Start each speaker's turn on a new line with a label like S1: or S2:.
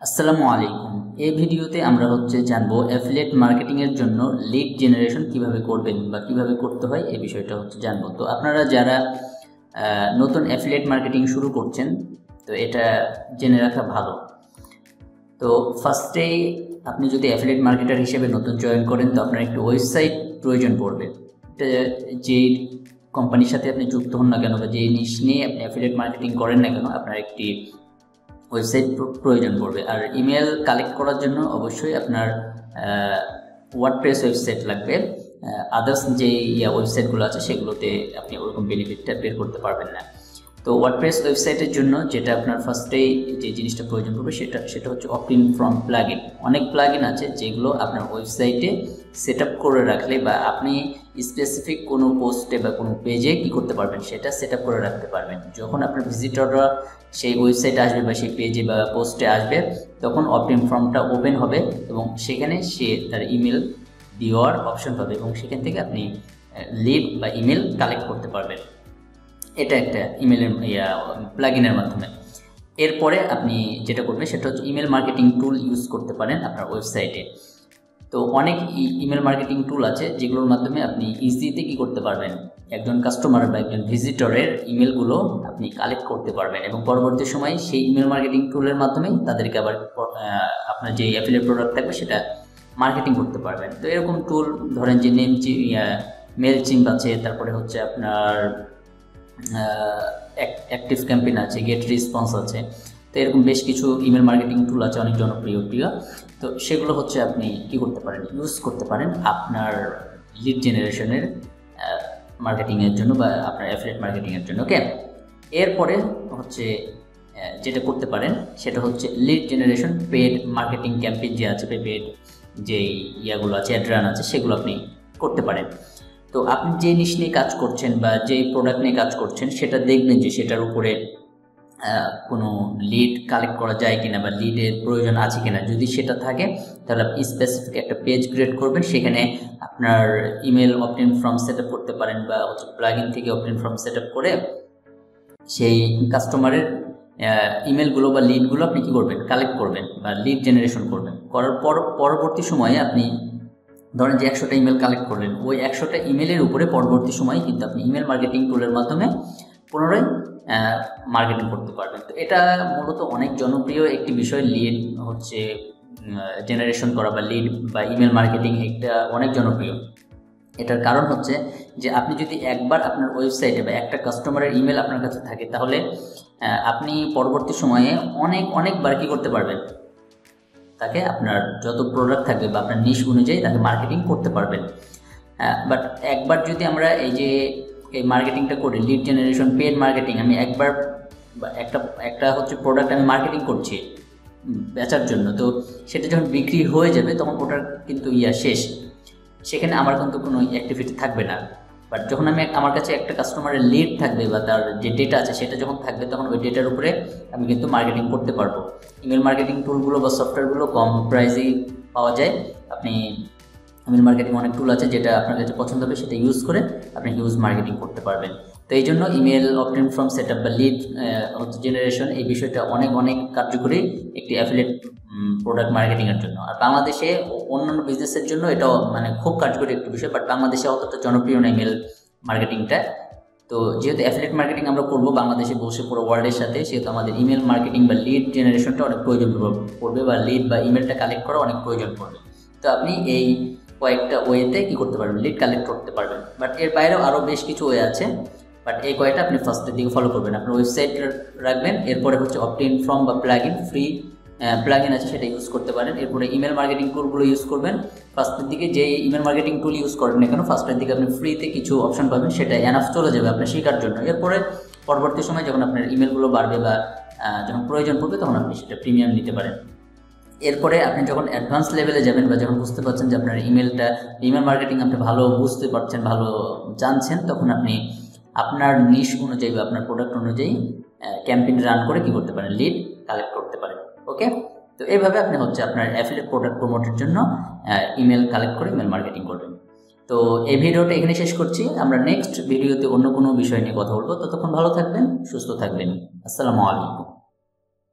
S1: আসসালামু আলাইকুম। এই ভিডিওতে আমরা জানবো অ্যাফিলিয়েট মার্কেটিং এর জন্য লিড জেনারেশন কিভাবে করবেন বা কিভাবে করতে হয় এই বিষয়টা জানবো। তো আপনারা যারা নতুন অ্যাফিলিয়েট মার্কেটিং শুরু করছেন তো এটা জেনে রাখা ভালো। তো ফার্স্টেই আপনি যদি অ্যাফিলিয়েট মার্কেটার হিসেবে নতুন জয়েন করেন তো আপনার একটি ওয়েবসাইট প্রয়োজন পড়বে। যে কোম্পানির সাথে আপনি যুক্ত হন না কেন বা যে নিশ নিয়ে আপনি অ্যাফিলিয়েট মার্কেটিং করেন না কেন আপনার একটি ওয়েবসাইট প্রয়োজন পড়বে। আর ইমেল কালেক্ট করার জন্য অবশ্যই আপনার ওয়ার্ডপ্রেস ওয়েবসাইট লাগবে। আদার্স যে ওয়েবসাইটগুলো আছে সেগুলোতে আপনি ওরকম বেনিফিটটা বের করতে পারবেন না। তো ওয়ার্ডপ্রেস ওয়েবসাইটের জন্য যেটা আপনার ফার্স্টেই যে জিনিসটা প্রয়োজন পড়বে সেটা হচ্ছে অপটিন ফ্রম প্লাগইন। অনেক প্লাগইন আছে যেগুলো আপনার ওয়েবসাইটে সেট আপ করে রাখলে বা আপনি স্পেসিফিক কোনো পোস্টে বা কোনো পেজে কী করতে পারবেন সেটা সেট আপ করে রাখতে পারবেন। যখন আপনার ভিজিটররা সেই ওয়েবসাইটে আসবে বা সেই পেজে বা পোস্টে আসবে তখন অপটিন ফর্মটা ওপেন হবে এবং সেখানে সে তার ইমেল দেওয়ার অপশন পাবে এবং সেখান থেকে আপনি লিড বা ইমেল কালেক্ট করতে পারবেন। এটা একটা ইমেলের প্লাগইনের মাধ্যমে। এরপরে আপনি যেটা করবেন সেটা হচ্ছে ইমেল মার্কেটিং টুল ইউজ করতে পারেন আপনার ওয়েবসাইটে। তো অনেক ইমেল মার্কেটিং টুল আছে যেগুলোর মাধ্যমে আপনি ইজিতে কী করতে পারবেন, একজন কাস্টমার বা একজন ভিজিটরের ইমেলগুলো আপনি কালেক্ট করতে পারবেন এবং পরবর্তী সময়ে সেই ইমেল মার্কেটিং টুলের মাধ্যমেই তাদেরকে আবার আপনার যে অ্যাফিলিয়েট প্রোডাক্ট থাকবে সেটা মার্কেটিং করতে পারবেন। তো এরকম টুল ধরেন যে মেলচিম্প আছে, তারপরে আপনার অ্যাক্টিভ ক্যাম্পেইন আছে, গেট রেসপন্স আছে। তো এরকম বেশ কিছু ইমেল মার্কেটিং টুল আছে অনেক জনপ্রিয়। তো সেগুলো আপনি কি করতে পারেন, ইউজ করতে পারেন আপনার লিড জেনারেশনের মার্কেটিংয়ের জন্য বা আপনার অ্যাফিলিয়েট মার্কেটিংয়ের জন্য। ওকে, এরপরে যেটা করতে পারেন সেটা lead generation paid marketing campaign যে আছে, পেড যেই ইয়াগুলো আছে, অ্যাড রান আছে, সেগুলো আপনি করতে পারেন। তো আপনি যে নিশ নিয়ে কাজ করছেন বা যেই প্রোডাক্ট নিয়ে কাজ করছেন সেটা দেখবেন যে সেটার উপরে কোনো লিড কালেক্ট করা যায় কিনা বা লিডের প্রয়োজন আছে কিনা। যদি সেটা থাকে তাহলে আপনি স্পেসিফিক একটা পেজ ক্রিয়েট করবেন, সেখানে আপনার email opt-in form set up করতে পারেন বা প্লাগইন থেকে অপটিন ফর্ম সেট আপ করে সেই কাস্টমারের ইমেলগুলো বা লিডগুলো আপনি কী করবেন, কালেক্ট করবেন বা লিড জেনারেশন করবেন। করার পরবর্তী সময়ে আপনি ধরেন যে 100টা ইমেল কালেক্ট করলেন, ওই 100টা ইমেলের উপরে পরবর্তী সময়ে কিন্তু আপনি ইমেল মার্কেটিং টুলের মাধ্যমে পুনরায় মার্কেটিং করতে পারবেন। তো এটা মূলত অনেক জনপ্রিয় একটি বিষয়, লিড জেনারেশন করা বা লিড বা ইমেল মার্কেটিং এটা অনেক জনপ্রিয়। এটার কারণ যে আপনি যদি একবার আপনার ওয়েবসাইটে বা একটা কাস্টমারের ইমেল আপনার কাছে থাকে তাহলে আপনি পরবর্তী সময়ে অনেকবার কী করতে পারবেন, তাকে আপনার যত প্রোডাক্ট থাকবে বা আপনার নিশ অনুযায়ী তাকে মার্কেটিং করতে পারবেন। বাট একবার যদি আমরা এই মার্কেটিংটা করি, লিড জেনারেশন পেড মার্কেটিং, আমি একবার একটা প্রোডাক্ট আমি মার্কেটিং করছি বেচার জন্য, তো সেটা যখন বিক্রি হয়ে যাবে তখন ওটার কিন্তু শেষ, সেখানে আমার কিন্তু কোনো অ্যাক্টিভিটি থাকবে না। বাট যখন আমার কাছে একটা কাস্টমারের লিড থাকবে বা তার যে ডেটা আছে সেটা যখন থাকবে তখন ওই ডেটার উপরে আমি কিন্তু মার্কেটিং করতে পারবো। ইমেল মার্কেটিং টুলগুলো বা সফটওয়্যারগুলো কম প্রাইসেই পাওয়া যায়। আপনি ইমেল মার্কেটিং অনেক টুল আছে যেটা আপনার কাছে পছন্দ হবে, সেটা ইউজ করে আপনি মার্কেটিং করতে পারবেন। তো এই জন্য email opt-in form set up বা লিড জেনারেশন এই বিষয়টা অনেক কার্যকরী একটি অ্যাফিলিয়েট প্রোডাক্ট মার্কেটিংয়ের জন্য। আর বাংলাদেশে অন্যান্য বিজনেসের জন্য এটাও খুব কার্যকরী একটি বিষয়, বাট বাংলাদেশে অতটা জনপ্রিয় না ইমেল মার্কেটিংটা। তো যেহেতু অ্যাফিলিয়েট মার্কেটিং আমরা করবো বাংলাদেশে বসে পুরো ওয়ার্ল্ডের সাথে, সেহেতু আমাদের ইমেল মার্কেটিং বা লিড জেনারেশনটা অনেক প্রয়োজন পড়বে বা লিড বা ইমেলটা কালেক্ট করা অনেক প্রয়োজন পড়বে। তো আপনি এই কয়েকটা ওয়েতে কী করতে পারবেন, লিড কালেক্ট করতে পারবেন। বাট এর বাইরেও আরও বেশ কিছু ওয়ে আছে, বাট এই কয়েকটা আপনি ফার্স্টের দিকে ফলো করবেন। আপনার ওয়েবসাইট রাখবেন, এরপরে অপটিন ফর্ম বা প্লাগইন, ফ্রি প্লাগইন আছে সেটা ইউজ করতে পারেন। এরপরে ইমেল মার্কেটিং টুলগুলো ইউজ করবেন। ফার্স্টের দিকে যে ইমেল মার্কেটিং টুল ইউজ করেন না কেন ফার্স্টের দিকে আপনি ফ্রিতে কিছু অপশন পাবেন, সেটা এনাফ চলে যাবে আপনার শেখার জন্য। এরপরে পরবর্তী সময় যখন আপনার ইমেলগুলো বাড়বে বা যখন প্রয়োজন পড়বে তখন আপনি সেটা প্রিমিয়াম নিতে পারেন। এরপরে আপনি যখন অ্যাডভান্স লেভেলে যাবেন বা যখন বুঝতে পারছেন যে আপনার ইমেল মার্কেটিং আপনি ভালো বুঝতে পারছেন, ভালো জানছেন, তখন আপনি আপনার নিশ অনুযায়ী বা আপনার প্রোডাক্ট অনুযায়ী ক্যাম্পেইন রান করে কী করতে পারেন, লিড কালেক্ট করতে পারেন। ওকে, তো এইভাবে আপনি আপনার অ্যাফিলিয়েট প্রোডাক্ট প্রমোটের জন্য ইমেল কালেক্ট করে ইমেল মার্কেটিং করবেন। তো এই ভিডিওটা এখানে শেষ করছি। আমরা নেক্সট ভিডিওতে অন্য কোনো বিষয় নিয়ে কথা বলবো। ততক্ষণ ভালো থাকবেন, সুস্থ থাকবেন। আসসালামু আলাইকুম।